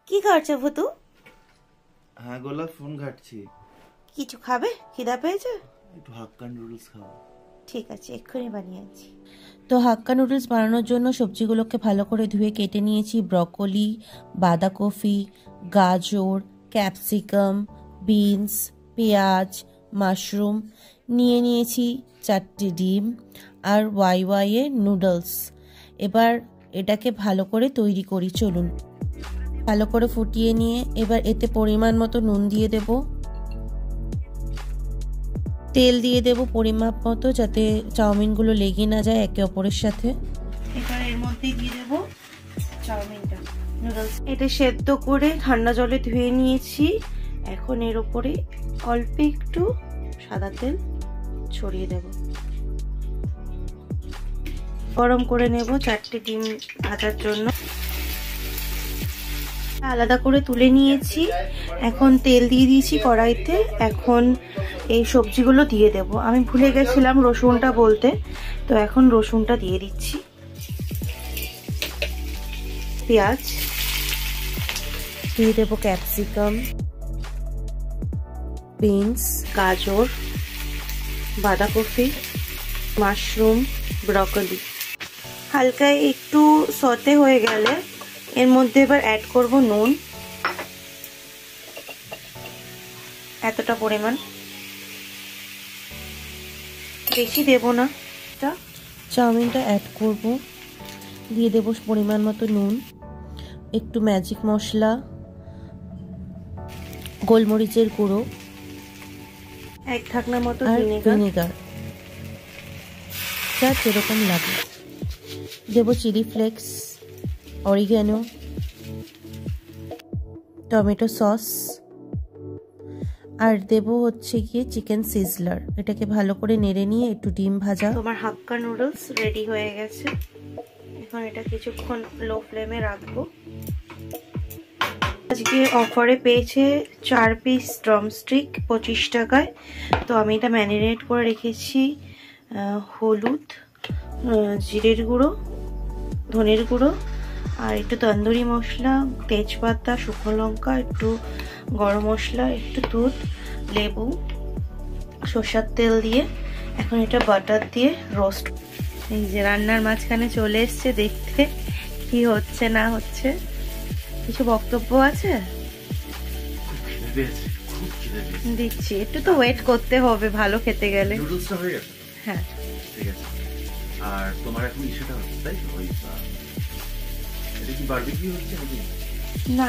কি করছো ভুতু? হ্যাঁ গোলা, ফোন ঘাটছি। কিছু খাবে? খিদা পেয়েছে? একটু হাক্কা নুডলস খাবো। ঠিক আছে, এক্ষুনি বানিয়ে আনছি। তো হাক্কা নুডলস বানানোর জন্য সবজিগুলোকে ভালো করে ধুয়ে কেটে নিয়েছি। ব্রকলি, বাঁধাকপি, গাজর, ক্যাপসিকাম, বিনস, পেঁয়াজ, মাশরুম, নিয়ে নিয়েছি 4টে ডিম আর ওয়াইওয়াইয়ের নুডলস। এবার এটাকে ভালো করে তৈরি করি, চলুন। ভালো করে ফুটিয়ে নিয়ে এবার এতে পরিমাণ মতো নুন দিয়ে দেব, তেল দিয়ে দেব পরিমাপ মতো, যাতে চাউমিনগুলো লেগে না যায় একে অপরের সাথে। এবার এর মধ্যে দিয়ে দেব চাউমিনটা, নুডলস। এটা সেদ্ধ করে ঠান্ডা জলে ধুয়ে নিয়েছি। এখন এর উপরে অল্প একটু সাদা তেল ছড়িয়ে দেব। গরম করে নেব 4টে ডিম ভাজার জন্য। আলাদা করে তুলে নিয়েছি। এখন তেল দিয়ে দিয়েছি কড়াইতে। এখন এই সবজিগুলো দিয়ে দেব। আমি ভুলে গেছিলাম রসুনটা বলতে, তো এখন রসুনটা দিয়ে দিচ্ছি। পেঁয়াজ দিয়ে দেব, ক্যাপসিকাম, বিনস, গাজর, বাঁধাকপি, মাশরুম, ব্রকলি। হালকা একটু সতে হয়ে গেলে এর মধ্যে এবার অ্যাড করব নুন, এতটা পরিমাণ, বেশি দেব না। চাউমিনটা অ্যাড করব, দিয়ে দেব পরিমাণ মতো নুন, একটু ম্যাজিক মশলা, গোলমরিচের গুঁড়ো, 1 ঢাকনা মতো আর ভিনেগার। যা যেরকম লাগে। দেব chilli flakes, oregano, tomato sauce, আর দেব হচ্ছে গিয়ে চিকেন সিজলার। এটাকে ভালো করে নেড়ে নিয়ে একটু ডিম ভাজা। তোমার হাক্কা নুডলস রেডি হয়ে গেছে। এখন এটা কিছুক্ষণ লো ফ্লেমে রাখবো। আজকে অফারে পেয়েছে 4 পিস ড্রামস্টিক 25 টাকায়। তো আমি এটা ম্যারিনেট করে রেখেছি হলুদ, জিরের গুঁড়ো, ধনের গুঁড়ো, আর একটু তন্দুরি মশলা, তেজপাতা, শুকনো লঙ্কা, একটু গরম মশলা, একটু দুধ, লেবু, সরষের তেল দিয়ে এখন এটা বাটার দিয়ে রোস্ট। এই যে রান্নার মাঝখানে চলে এসছে দেখতে কি হচ্ছে না হচ্ছে। কিছু বক্তব্য আছে? দিচ্ছি, একটু তো ওয়েট করতে হবে ভালো খেতে গেলে। নুডলসটা হয়ে গেছে? হ্যাঁ ঠিক আছে। আর তোমার এখন ইস্যুটা হচ্ছে তাই তো, ওই এটা কি বারবিকিউ হচ্ছে নাকি? না।